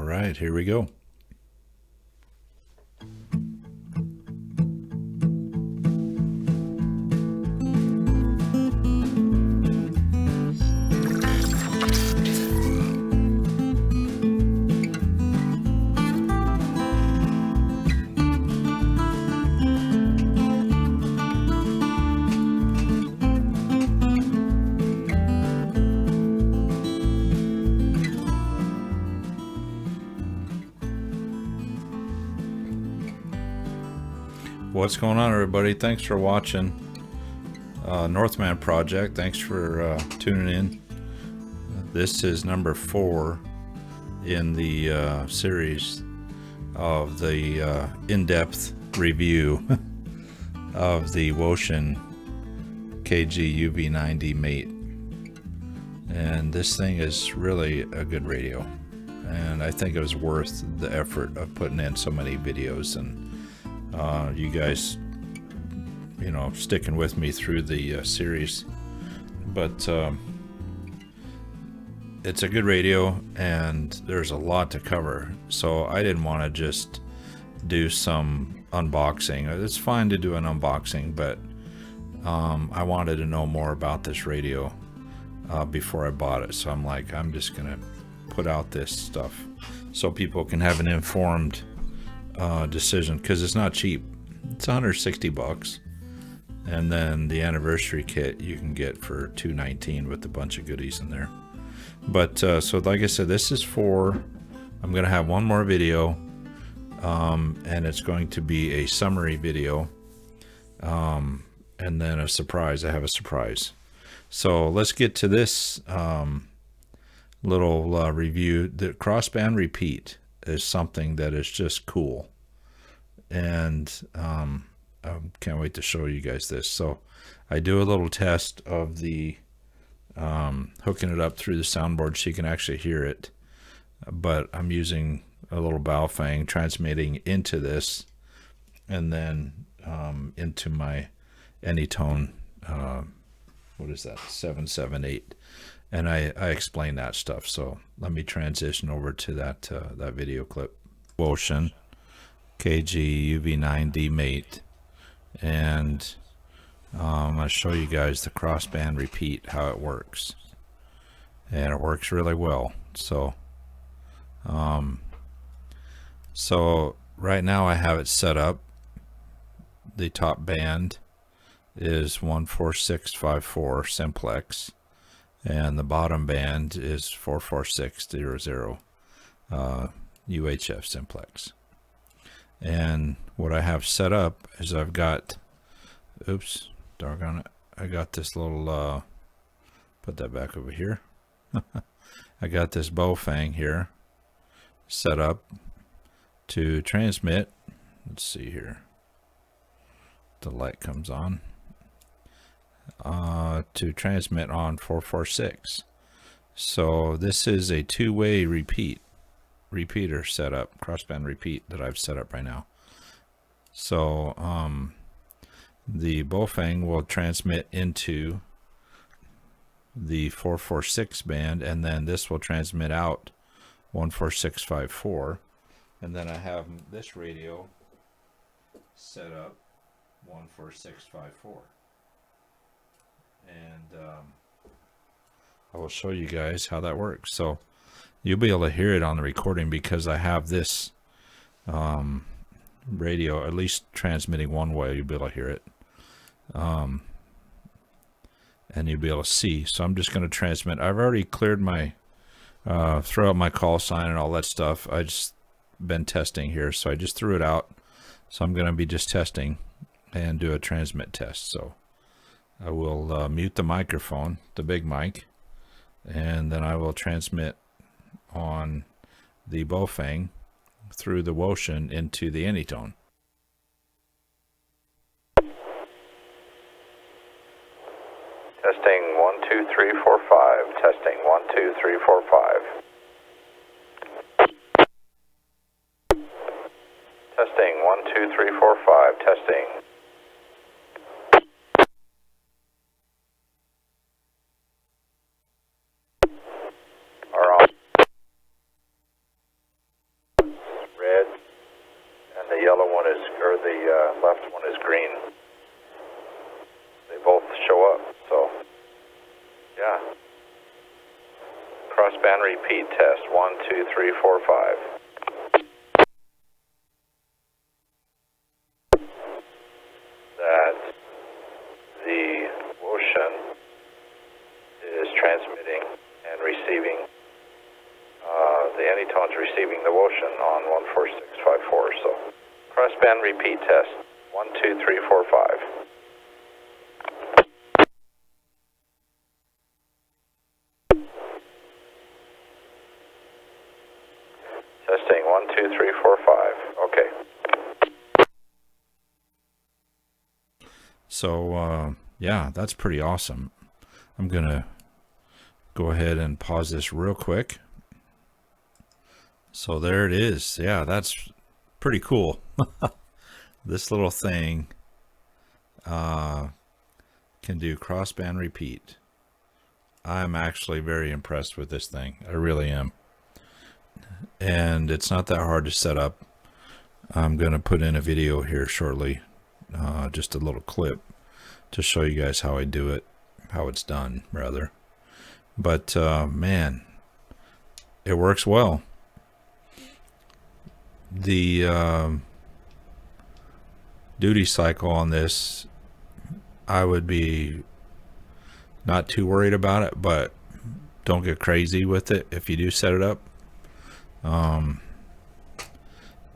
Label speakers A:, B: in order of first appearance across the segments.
A: right, here we go. What's going on, everybody? Thanks for watching Northman Project. Thanks for tuning in. This is number 4 in the series of the in-depth review of the Wouxun KG-UV9D-Mate. And this thing is really a good radio, and I think it was worth the effort of putting in so many videos, and you guys, you know, sticking with me through the series. But it's a good radio, and there's a lot to cover, so I didn't want to just do some unboxing. It's fine to do an unboxing, but I wanted to know more about this radio before I bought it. So I'm like, I'm just gonna put out this stuff so people can have an informed decision, because it's not cheap. It's $160, and then the anniversary kit you can get for $219 with a bunch of goodies in there. But so like I said, this is 4. I'm gonna have one more video, and it's going to be a summary video, and then a surprise. I have a surprise. So let's get to this little review. The Crossband repeat is something that is just cool, and I can't wait to show you guys this. So I do a little test of the hooking it up through the soundboard so you can actually hear it, but I'm using a little Baofeng transmitting into this, and then into my Anytone, what is that, 778, and I explain that stuff. So let me transition over to that that video clip. Wouxun KG-UV9D-Mate, and I'm going to show you guys the Crossband repeat, how it works, and it works really well. So so right now I have it set up. The top band is 14654 simplex, and the bottom band is 44600 UHF simplex. And what I have set up is I've got, oops, doggone it, I got this little put that back over here. I got this Baofeng here set up to transmit. Let's see here, the light comes on, to transmit on 446. So this is a two-way repeater setup, Crossband repeat, that I've set up right now. So the Baofeng will transmit into the 446 band, and then this will transmit out 14654, and then I have this radio set up 14654, and I will show you guys how that works. So you'll be able to hear it on the recording, because I have this radio at least transmitting one way. You'll be able to hear it, and you'll be able to see. So I'm just going to transmit. I've already cleared my throw out my call sign and all that stuff. I just been testing here, so I just threw it out. So I'm going to be just testing and do a transmit test. So I will mute the microphone, the big mic, and then I will transmit on the Baofeng through the Wouxun into the Anytone.
B: Testing 1 2 3 4 5. Testing 1 2 3 4 5. Testing 1 2 3 4 5. Testing. Are on. yellow one is, or the left one is green. They both show up, so yeah. Crossband repeat test, 1, 2, 3, 4, 5. That the Wouxun is transmitting and receiving, the anytone's receiving the Wouxun on 14654. So crossband repeat test, 1, 2, 3, 4, 5. Testing 1, 2, 3, 4, 5. Okay.
A: So yeah, that's pretty awesome. I'm gonna go ahead and pause this real quick. So there it is. Yeah, that's pretty cool. This little thing can do crossband repeat. I'm actually very impressed with this thing. I really am. And it's not that hard to set up. I'm going to put in a video here shortly, just a little clip to show you guys how I do it, how it's done rather. But man, it works well. The duty cycle on this, I would be not too worried about it, but don't get crazy with it if you do set it up.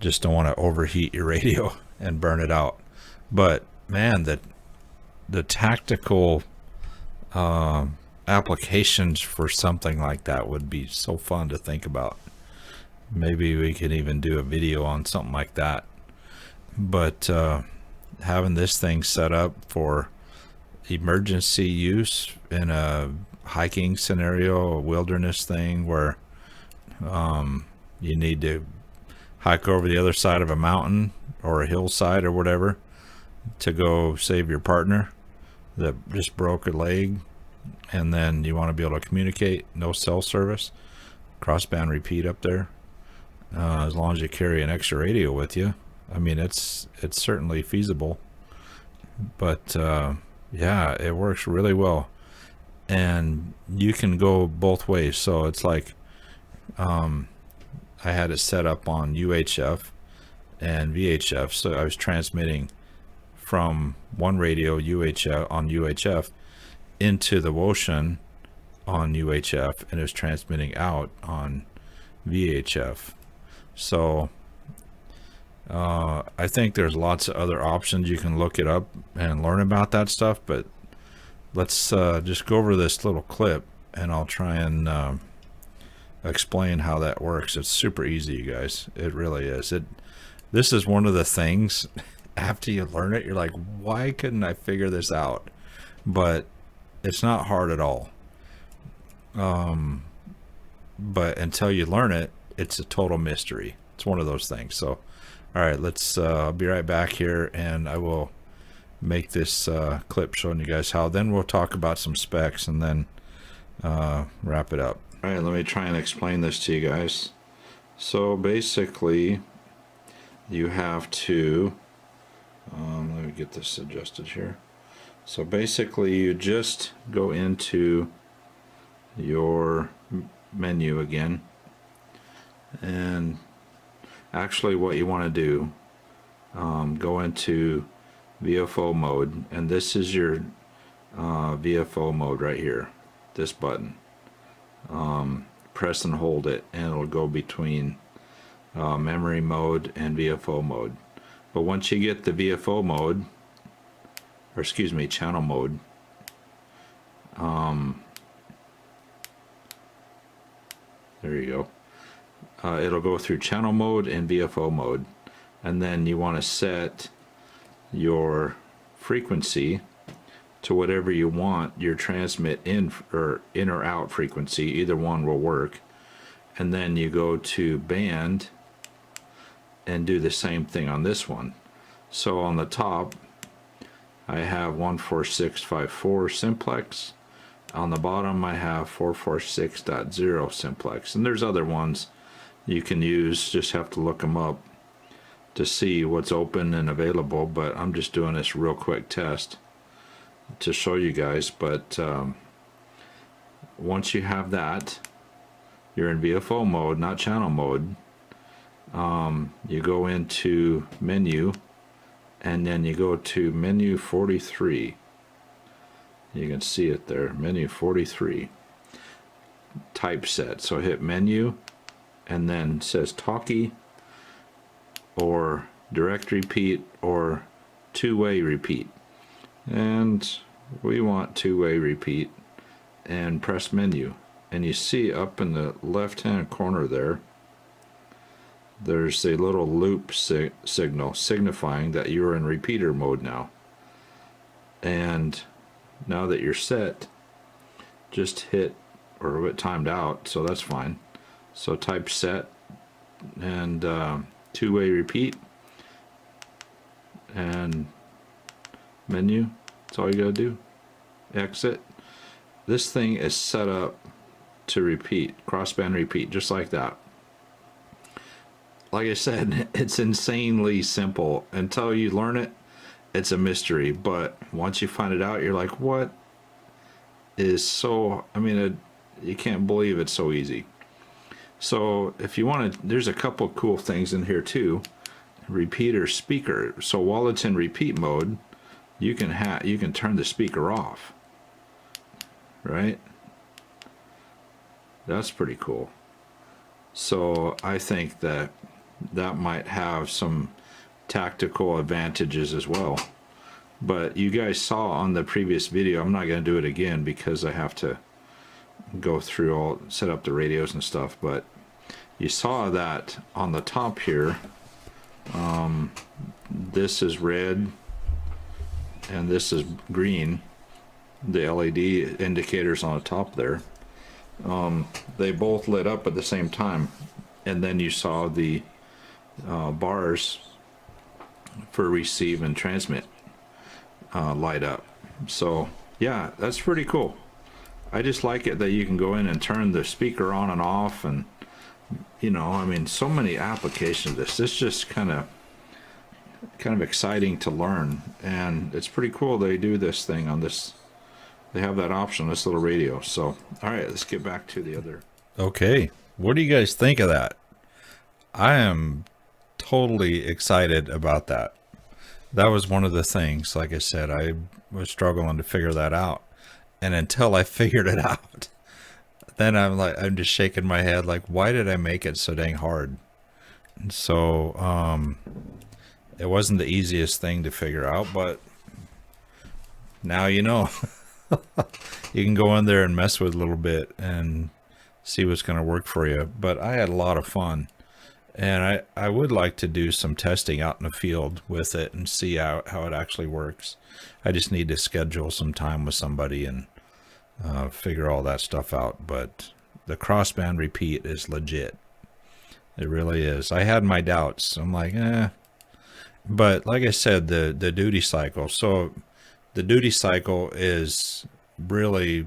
A: Just don't want to overheat your radio and burn it out. But man, the tactical applications for something like that would be so fun to think about. Maybe we could even do a video on something like that. But having this thing set up for emergency use in a hiking scenario, a wilderness thing where you need to hike over the other side of a mountain or a hillside or whatever to go save your partner that just broke a leg, and then you want to be able to communicate, no cell service, crossband repeat up there. As long as you carry an extra radio with you, I mean, it's certainly feasible. But yeah, it works really well, and you can go both ways. So it's like I had it set up on UHF and VHF, so I was transmitting from one radio UHF on UHF into the Wouxun on UHF, and it was transmitting out on VHF. So I think there's lots of other options. You can look it up and learn about that stuff, but let's just go over this little clip and I'll try and explain how that works. It's super easy, you guys. It really is. This is one of the things, after you learn it, you're like, why couldn't I figure this out? But it's not hard at all. But until you learn it, it's a total mystery. It's one of those things. So all right, let's I'll be right back here, and I will make this clip showing you guys how. Then we'll talk about some specs and then wrap it up. All right, let me try and explain this to you guys. So basically you have to let me get this adjusted here. So basically you just go into your menu again, and actually what you want to do, go into VFO mode, and this is your VFO mode right here, this button. Press and hold it and it'll go between memory mode and VFO mode. But once you get the VFO mode, or excuse me, channel mode, there you go. It'll go through channel mode and VFO mode, and then you want to set your frequency to whatever you want your transmit in or out frequency. Either one will work. And then you go to band and do the same thing on this one. So on the top I have 14654 simplex. On the bottom I have 446.0 simplex, and there's other ones you can use, just have to look them up. to see what's open and available, but I'm just doing this real quick test to show you guys. But once you have that, you're in VFO mode, not channel mode. You go into menu, and then you go to menu 43. You can see it there, menu 43. Typeset. So hit menu, and then it says talkie, or direct repeat, or two-way repeat. And we want two-way repeat, and press menu. And you see up in the left-hand corner there, there's a little loop signal signifying that you're in repeater mode now. And now that you're set, just hit, or it timed out, so that's fine. So type set, and two-way repeat, and menu. That's all you gotta do. Exit. This thing is set up to repeat, crossband repeat, just like that. Like I said, it's insanely simple. Until you learn it, it's a mystery. But once you find it out, you're like, what is so, I mean, you can't believe it's so easy. So if you want to, there's a couple cool things in here too. Repeater speaker. So while it's in repeat mode, you can turn the speaker off. Right? That's pretty cool. So I think that might have some tactical advantages as well. But you guys saw on the previous video, I'm not going to do it again because I have to go through all, set up the radios and stuff, but you saw that on the top here, this is red and this is green, the LED indicators on the top there. They both lit up at the same time, and then you saw the bars for receive and transmit light up. So yeah, that's pretty cool. I just like it that you can go in and turn the speaker on and off, and you know, I mean, so many applications of this. It's just kind of exciting to learn, and it's pretty cool they do this thing on this. They have that option, this little radio. So all right, let's get back to the other. Okay, what do you guys think of that? I am totally excited about that. That was one of the things, like I said, I was struggling to figure that out. And until I figured it out, then I'm just shaking my head like, why did I make it so dang hard? And so it wasn't the easiest thing to figure out, but now you know. You can go in there and mess with it a little bit and see what's going to work for you. But I had a lot of fun. And I would like to do some testing out in the field with it and see how it actually works. I just need to schedule some time with somebody and figure all that stuff out. But the crossband repeat is legit. It really is. I had my doubts. I'm like, eh. But like I said, the duty cycle. So the duty cycle is really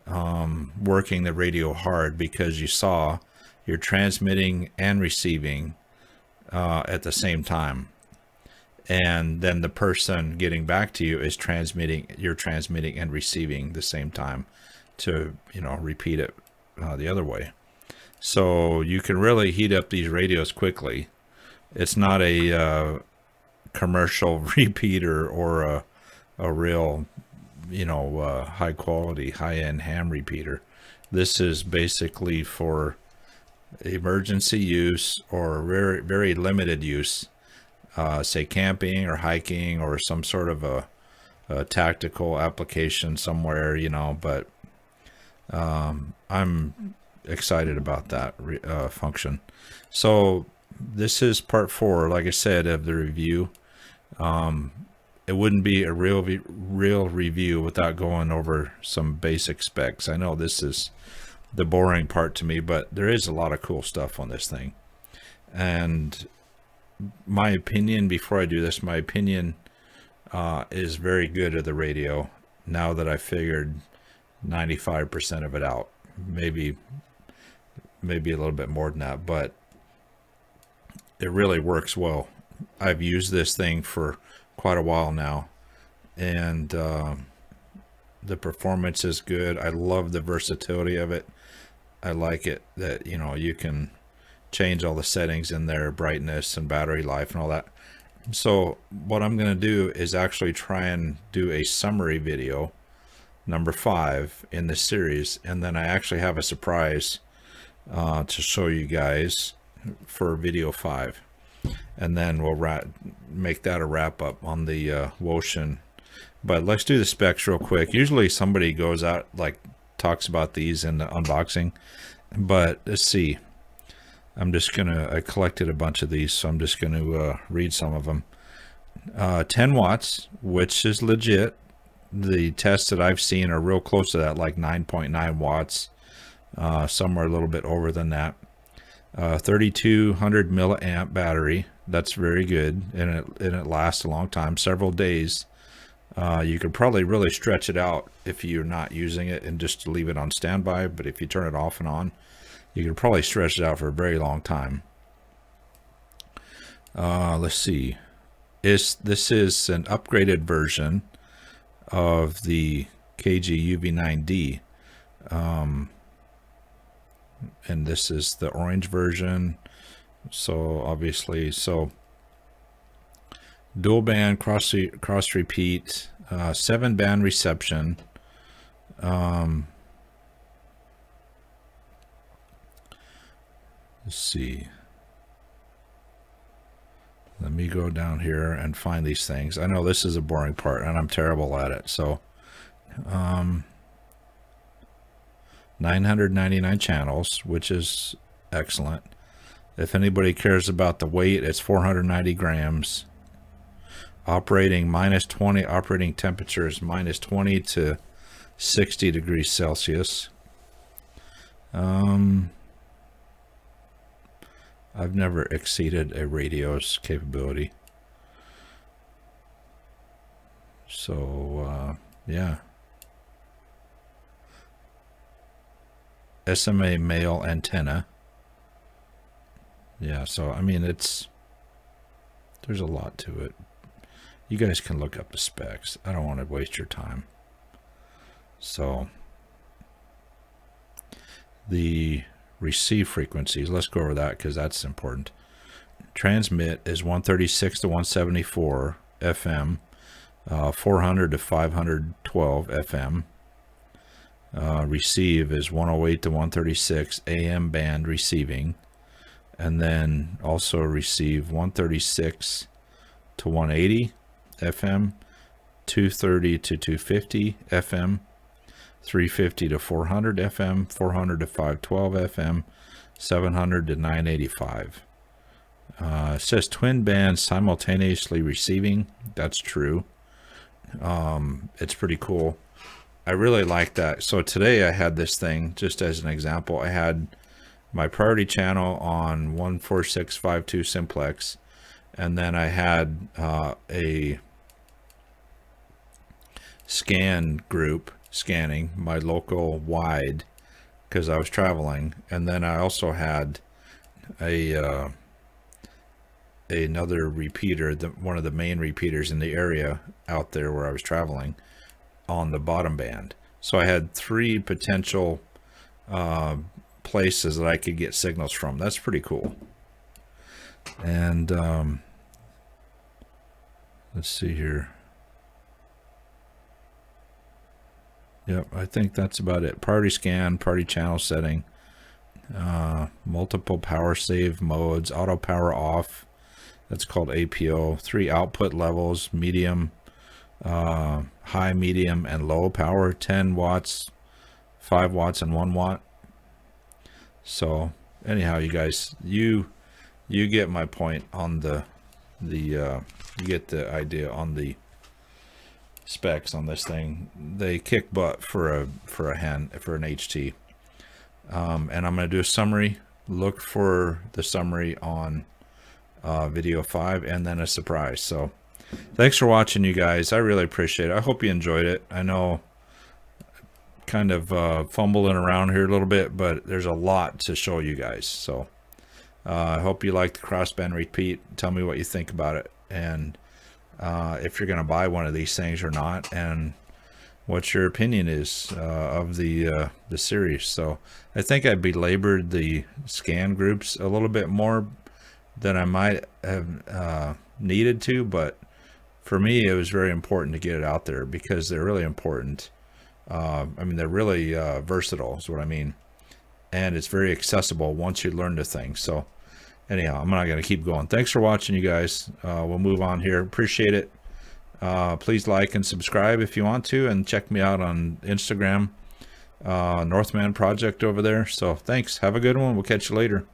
A: working the radio hard, because you saw you're transmitting and receiving at the same time, and then the person getting back to you is you're transmitting and receiving the same time to, you know, repeat it the other way. So you can really heat up these radios quickly. It's not a commercial repeater or a real, you know, high quality, high-end ham repeater. This is basically for emergency use or very, very limited use, say camping or hiking or some sort of a tactical application somewhere, you know. But I'm excited about that function. So this is part 4, like I said, of the review. It wouldn't be a real review without going over some basic specs. I know this is the boring part to me, but there is a lot of cool stuff on this thing. And my opinion, before I do this, my opinion is very good of the radio now that I figured 95% of it out. Maybe a little bit more than that, but it really works well. I've used this thing for quite a while now, and the performance is good. I love the versatility of it. I like it that, you know, you can change all the settings in there, brightness and battery life and all that. So what I'm going to do is actually try and do a summary video, number 5 in this series, and then I actually have a surprise to show you guys for video 5, and then we'll make that a wrap up on the Wouxun. But let's do the specs real quick. Usually somebody goes out, like, talks about these in the unboxing, but let's see. I collected a bunch of these, so I'm just going to read some of them. 10 watts, which is legit. The tests that I've seen are real close to that, like 9.9 watts. Somewhere a little bit over than that. 3200 milliamp battery. That's very good, and it lasts a long time, several days. You could probably really stretch it out if you're not using it and just leave it on standby, but if you turn it off and on, you could probably stretch it out for a very long time. Let's see. This is an upgraded version of the KG-UV9D. And this is the orange version. So obviously, dual band cross repeat, 7 band reception. Let's see. Let me go down here and find these things. I know this is a boring part, and I'm terrible at it. So, 999 channels, which is excellent. If anybody cares about the weight, it's 490 grams. Operating -20. Operating temperature is -20 to 60 degrees Celsius. I've never exceeded a radio's capability. So, yeah. SMA male antenna. Yeah, so, I mean, there's a lot to it. You guys can look up the specs. I don't want to waste your time. So, the receive frequencies, let's go over that because that's important. Transmit is 136 to 174 FM, 400 to 512 FM. Receive is 108 to 136 AM band receiving, and then also receive 136 to 180 FM, 230 to 250 FM, 350 to 400 FM, 400 to 512 FM, 700 to 985. It says twin bands simultaneously receiving. That's true. It's pretty cool. I really like that. So today I had this thing, just as an example. I had my priority channel on 14652 simplex, and then I had a scan group scanning my local wide because I was traveling, and then I also had another repeater, one of the main repeaters in the area out there where I was traveling, on the bottom band. So I had 3 potential places that I could get signals from. That's pretty cool. And let's see here. Yep, I think that's about it. Priority scan, priority channel setting, multiple power save modes, auto power off. That's called APO. 3 output levels: medium, high, medium, and low power. 10 watts, 5 watts, and 1 watt. So anyhow, you guys, you get my point on you get the idea on the specs on this thing. They kick butt for an HT. And I'm going to do a summary. Look for the summary on video 5, and then a surprise. So thanks for watching, you guys. I really appreciate it. I hope you enjoyed it. I know kind of fumbling around here a little bit, but there's a lot to show you guys. So I hope you like the Crossband repeat. Tell me what you think about it, and if you're going to buy one of these things or not, and what your opinion is of the series. So I think I belabored the scan groups a little bit more than I might have needed to, but for me it was very important to get it out there because they're really important. I mean, they're really versatile is what I mean, and it's very accessible once you learn the thing. So anyhow, I'm not going to keep going. Thanks for watching, you guys. We'll move on here. Appreciate it. Please like and subscribe if you want to, and check me out on Instagram, Northman Project over there. So thanks. Have a good one. We'll catch you later.